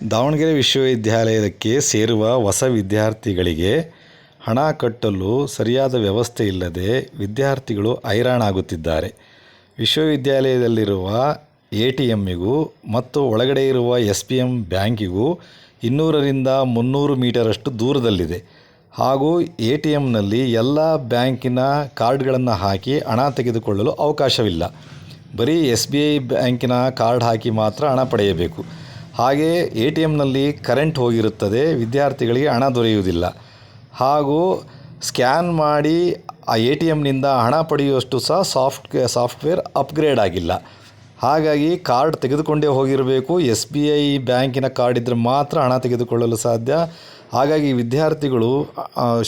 ದಾವಣಗೆರೆ ವಿಶ್ವವಿದ್ಯಾಲಯಕ್ಕೆ ಸೇರುವ ಹೊಸ ವಿದ್ಯಾರ್ಥಿಗಳಿಗೆ ಹಣ ಕಟ್ಟಲು ಸರಿಯಾದ ವ್ಯವಸ್ಥೆ ಇಲ್ಲದೆ ವಿದ್ಯಾರ್ಥಿಗಳು ಹೈರಾಣಾಗುತ್ತಿದ್ದಾರೆ. ವಿಶ್ವವಿದ್ಯಾಲಯದಲ್ಲಿರುವ ATMಗೂ ಮತ್ತು ಒಳಗಡೆ ಇರುವ SBM ಬ್ಯಾಂಕಿಗೂ 200ರಿಂದ 300 ಮೀಟರಷ್ಟು ದೂರದಲ್ಲಿದೆ. ಹಾಗೂ ATMನಲ್ಲಿ ಎಲ್ಲ ಬ್ಯಾಂಕಿನ ಕಾರ್ಡ್ಗಳನ್ನು ಹಾಕಿ ಹಣ ತೆಗೆದುಕೊಳ್ಳಲು ಅವಕಾಶವಿಲ್ಲ. ಬರೀ SBI ಬ್ಯಾಂಕಿನ ಕಾರ್ಡ್ ಹಾಕಿ ಮಾತ್ರ ಹಣ ಪಡೆಯಬೇಕು. ಹಾಗೆ ATMನಲ್ಲಿ ಕರೆಂಟ್ ಹೋಗಿರುತ್ತದೆ, ವಿದ್ಯಾರ್ಥಿಗಳಿಗೆ ಹಣ ದೊರೆಯುವುದಿಲ್ಲ. ಹಾಗೂ ಸ್ಕ್ಯಾನ್ ಮಾಡಿ ಆ ATMನಿಂದ ಹಣ ಪಡೆಯುವಷ್ಟು ಸಹ ಸಾಫ್ಟ್ವೇರ್ ಅಪ್ಗ್ರೇಡ್ ಆಗಿಲ್ಲ. ಹಾಗಾಗಿ ಕಾರ್ಡ್ ತೆಗೆದುಕೊಂಡೇ ಹೋಗಿರಬೇಕು. SBI ಬ್ಯಾಂಕಿನ ಕಾರ್ಡ್ ಇದ್ದರೆ ಮಾತ್ರ ಹಣ ತೆಗೆದುಕೊಳ್ಳಲು ಸಾಧ್ಯ. ಹಾಗಾಗಿ ವಿದ್ಯಾರ್ಥಿಗಳು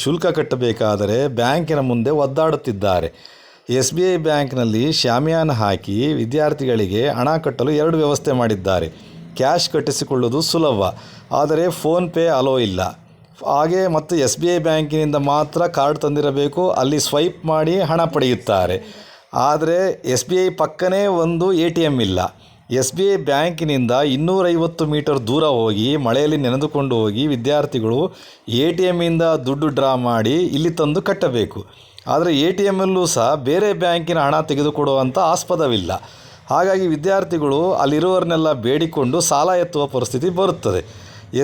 ಶುಲ್ಕ ಕಟ್ಟಬೇಕಾದರೆ ಬ್ಯಾಂಕಿನ ಮುಂದೆ ಒದ್ದಾಡುತ್ತಿದ್ದಾರೆ. SBI ಬ್ಯಾಂಕ್ನಲ್ಲಿ ಶಾಮಿಯಾನ ಹಾಕಿ ವಿದ್ಯಾರ್ಥಿಗಳಿಗೆ ಹಣ ಕಟ್ಟಲು 2 ವ್ಯವಸ್ಥೆ ಮಾಡಿದ್ದಾರೆ. ಕ್ಯಾಶ್ ಕಟ್ಟಿಸಿಕೊಳ್ಳುವುದು ಸುಲಭ, ಆದರೆ ಫೋನ್ಪೇ ಅಲೋ ಇಲ್ಲ. ಹಾಗೆ ಮತ್ತು SBI ಬ್ಯಾಂಕಿನಿಂದ ಮಾತ್ರ ಕಾರ್ಡ್ ತಂದಿರಬೇಕು, ಅಲ್ಲಿ ಸ್ವೈಪ್ ಮಾಡಿ ಹಣ ಪಡೆಯುತ್ತಾರೆ. ಆದರೆ SBI ಪಕ್ಕನೇ ಒಂದು ATM ಇಲ್ಲ. SBI ಬ್ಯಾಂಕಿನಿಂದ 250 ಮೀಟರ್ ದೂರ ಹೋಗಿ ಮಳೆಯಲ್ಲಿ ನೆನೆದುಕೊಂಡು ಹೋಗಿ ವಿದ್ಯಾರ್ಥಿಗಳು ATMನಿಂದ ದುಡ್ಡು ಡ್ರಾ ಮಾಡಿ ಇಲ್ಲಿ ತಂದು ಕಟ್ಟಬೇಕು. ಆದರೆ ATMಲ್ಲೂ ಸಹ ಬೇರೆ ಬ್ಯಾಂಕಿನ ಹಣ ತೆಗೆದುಕೊಡುವಂಥ ಆಸ್ಪದವಿಲ್ಲ. ಹಾಗಾಗಿ ವಿದ್ಯಾರ್ಥಿಗಳು ಅಲ್ಲಿರುವವರನ್ನೆಲ್ಲ ಬೇಡಿಕೊಂಡು ಸಾಲ ಎತ್ತುವ ಪರಿಸ್ಥಿತಿ ಬರುತ್ತದೆ.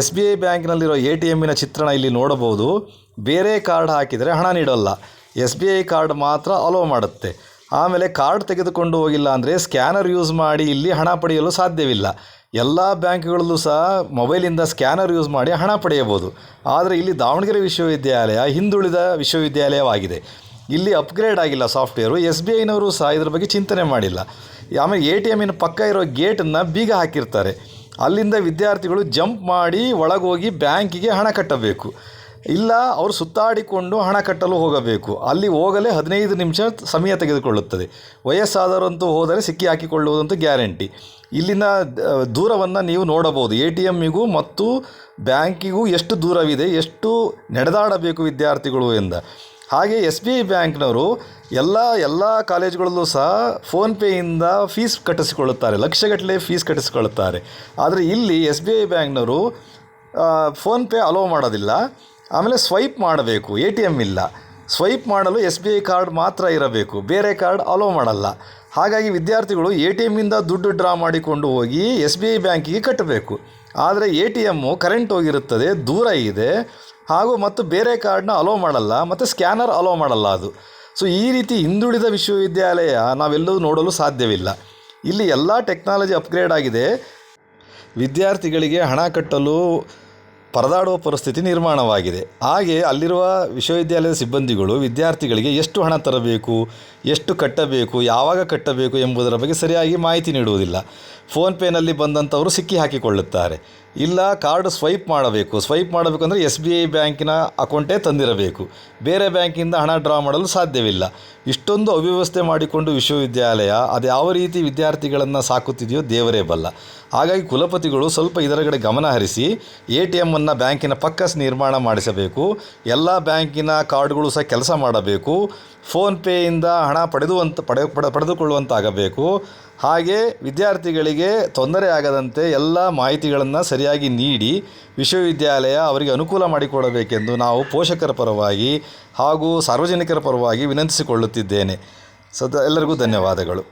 SBI ಬ್ಯಾಂಕಿನಲ್ಲಿರೋ ATMನ ಚಿತ್ರಣ ಇಲ್ಲಿ ನೋಡಬಹುದು. ಬೇರೆ ಕಾರ್ಡ್ ಹಾಕಿದರೆ ಹಣ ನೀಡೋಲ್ಲ, SBI ಕಾರ್ಡ್ ಮಾತ್ರ ಅಲೋ ಮಾಡುತ್ತೆ. ಆಮೇಲೆ ಕಾರ್ಡ್ ತೆಗೆದುಕೊಂಡು ಹೋಗಿಲ್ಲ ಅಂದರೆ ಸ್ಕ್ಯಾನರ್ ಯೂಸ್ ಮಾಡಿ ಇಲ್ಲಿ ಹಣ ಪಡೆಯಲು ಸಾಧ್ಯವಿಲ್ಲ. ಎಲ್ಲ ಬ್ಯಾಂಕ್ಗಳಲ್ಲೂ ಸಹ ಮೊಬೈಲಿಂದ ಸ್ಕ್ಯಾನರ್ ಯೂಸ್ ಮಾಡಿ ಹಣ ಪಡೆಯಬಹುದು. ಆದರೆ ಇಲ್ಲಿ ದಾವಣಗೆರೆ ವಿಶ್ವವಿದ್ಯಾಲಯ ಹಿಂದುಳಿದ ವಿಶ್ವವಿದ್ಯಾಲಯವಾಗಿದೆ. ಇಲ್ಲಿ ಅಪ್ಗ್ರೇಡ್ ಆಗಿಲ್ಲ ಸಾಫ್ಟ್ವೇರು. SBIನವರು ಸಹ ಇದ್ರ ಬಗ್ಗೆ ಚಿಂತನೆ ಮಾಡಿಲ್ಲ. ಆಮೇಲೆ ATMನ ಪಕ್ಕ ಇರೋ ಗೇಟನ್ನು ಬೀಗ ಹಾಕಿರ್ತಾರೆ. ಅಲ್ಲಿಂದ ವಿದ್ಯಾರ್ಥಿಗಳು ಜಂಪ್ ಮಾಡಿ ಒಳಗೋಗಿ ಬ್ಯಾಂಕಿಗೆ ಹಣ ಕಟ್ಟಬೇಕು. ಇಲ್ಲ ಅವರು ಸುತ್ತಾಡಿಕೊಂಡು ಹಣ ಕಟ್ಟಲು ಹೋಗಬೇಕು. ಅಲ್ಲಿ ಹೋಗಲೇ 15 ನಿಮಿಷ ಸಮಯ ತೆಗೆದುಕೊಳ್ಳುತ್ತದೆ. ವಯಸ್ಸಾದವರಂತೂ ಹೋದರೆ ಸಿಕ್ಕಿ ಹಾಕಿಕೊಳ್ಳುವುದಂತೂ ಗ್ಯಾರಂಟಿ. ಇಲ್ಲಿನ ದೂರವನ್ನು ನೀವು ನೋಡಬಹುದು. ATMಗೂ ಮತ್ತು ಬ್ಯಾಂಕಿಗೂ ಎಷ್ಟು ದೂರವಿದೆ, ಎಷ್ಟು ನಡೆದಾಡಬೇಕು ವಿದ್ಯಾರ್ಥಿಗಳು ಎಂದ. ಹಾಗೆ SBI ಬ್ಯಾಂಕ್ನವರು ಎಲ್ಲ ಕಾಲೇಜುಗಳಲ್ಲೂ ಸಹ ಫೋನ್ಪೇಯಿಂದ ಫೀಸ್ ಕಟ್ಟಿಸಿಕೊಳ್ಳುತ್ತಾರೆ, ಲಕ್ಷಗಟ್ಟಲೆ ಫೀಸ್ ಕಟ್ಟಿಸಿಕೊಳ್ಳುತ್ತಾರೆ. ಆದರೆ ಇಲ್ಲಿ SBI ಬ್ಯಾಂಕ್ನವರು ಫೋನ್ಪೇ ಅಲೋ ಮಾಡೋದಿಲ್ಲ. ಆಮೇಲೆ ಸ್ವೈಪ್ ಮಾಡಬೇಕು, ATM ಇಲ್ಲ. ಸ್ವೈಪ್ ಮಾಡಲು SBI ಕಾರ್ಡ್ ಮಾತ್ರ ಇರಬೇಕು, ಬೇರೆ ಕಾರ್ಡ್ ಅಲೋ ಮಾಡಲ್ಲ. ಹಾಗಾಗಿ ವಿದ್ಯಾರ್ಥಿಗಳು ATMನಿಂದ ದುಡ್ಡು ಡ್ರಾ ಮಾಡಿಕೊಂಡು ಹೋಗಿ SBI ಬ್ಯಾಂಕಿಗೆ ಕಟ್ಟಬೇಕು. ಆದರೆ ATM ಕರೆಂಟ್ ಹೋಗಿರುತ್ತದೆ, ದೂರ ಇದೆ, ಹಾಗೂ ಮತ್ತು ಬೇರೆ ಕಾರ್ಡ್ನ ಅಲೋ ಮಾಡಲ್ಲ, ಮತ್ತು ಸ್ಕ್ಯಾನರ್ ಅಲೋ ಮಾಡಲ್ಲ ಅದು. ಸೊ ಈ ರೀತಿ ಹಿಂದುಳಿದ ವಿಶ್ವವಿದ್ಯಾಲಯ ನಾವೆಲ್ಲೂ ನೋಡಲು ಸಾಧ್ಯವಿಲ್ಲ. ಇಲ್ಲಿ ಎಲ್ಲ ಟೆಕ್ನಾಲಜಿ ಅಪ್ಗ್ರೇಡ್ ಆಗಿದೆ. ವಿದ್ಯಾರ್ಥಿಗಳಿಗೆ ಹಣ ಕಟ್ಟಲು ಪರದಾಡುವ ಪರಿಸ್ಥಿತಿ ನಿರ್ಮಾಣವಾಗಿದೆ. ಹಾಗೆ ಅಲ್ಲಿರುವ ವಿಶ್ವವಿದ್ಯಾಲಯದ ಸಿಬ್ಬಂದಿಗಳು ವಿದ್ಯಾರ್ಥಿಗಳಿಗೆ ಎಷ್ಟು ಹಣ ತರಬೇಕು, ಎಷ್ಟು ಕಟ್ಟಬೇಕು, ಯಾವಾಗ ಕಟ್ಟಬೇಕು ಎಂಬುದರ ಬಗ್ಗೆ ಸರಿಯಾಗಿ ಮಾಹಿತಿ ನೀಡುವುದಿಲ್ಲ. ಫೋನ್ಪೇನಲ್ಲಿ ಬಂದಂಥವರು ಸಿಕ್ಕಿ ಹಾಕಿಕೊಳ್ಳುತ್ತಾರೆ. ಇಲ್ಲ ಕಾರ್ಡ್ ಸ್ವೈಪ್ ಮಾಡಬೇಕಂದ್ರೆ SBI ಬ್ಯಾಂಕಿನ ಅಕೌಂಟೇ ತಂದಿರಬೇಕು, ಬೇರೆ ಬ್ಯಾಂಕಿಂದ ಹಣ ಡ್ರಾ ಮಾಡಲು ಸಾಧ್ಯವಿಲ್ಲ. ಇಷ್ಟೊಂದು ಅವ್ಯವಸ್ಥೆ ಮಾಡಿಕೊಂಡು ವಿಶ್ವವಿದ್ಯಾಲಯ ಅದು ಯಾವ ರೀತಿ ವಿದ್ಯಾರ್ಥಿಗಳನ್ನು ಸಾಕುತ್ತಿದೆಯೋ ದೇವರೇ ಬಲ್ಲ. ಹಾಗಾಗಿ ಕುಲಪತಿಗಳು ಸ್ವಲ್ಪ ಇದರ ಕಡೆ ಗಮನ ಹರಿಸಿ ATMನ್ನು ಬ್ಯಾಂಕಿನ ಪಕ್ಕ ನಿರ್ಮಾಣ ಮಾಡಿಸಬೇಕು. ಎಲ್ಲ ಬ್ಯಾಂಕಿನ ಕಾರ್ಡ್ಗಳು ಸಹ ಕೆಲಸ ಮಾಡಬೇಕು. ಫೋನ್ಪೇಯಿಂದ ಹಣ ಪಡೆದುಕೊಳ್ಳುವಂತಾಗಬೇಕು. ಹಾಗೆ ವಿದ್ಯಾರ್ಥಿಗಳಿಗೆ ತೊಂದರೆ ಆಗದಂತೆ ಎಲ್ಲ ಮಾಹಿತಿಗಳನ್ನು ಸರಿಯಾಗಿ ನೀಡಿ ವಿಶ್ವವಿದ್ಯಾಲಯ ಅವರಿಗೆ ಅನುಕೂಲ ಮಾಡಿಕೊಡಬೇಕೆಂದು ನಾವು ಪೋಷಕರ ಪರವಾಗಿ ಹಾಗೂ ಸಾರ್ವಜನಿಕರ ಪರವಾಗಿ ವಿನಂತಿಸಿಕೊಳ್ಳುತ್ತಿದ್ದೇನೆ. ಎಲ್ಲರಿಗೂ ಧನ್ಯವಾದಗಳು.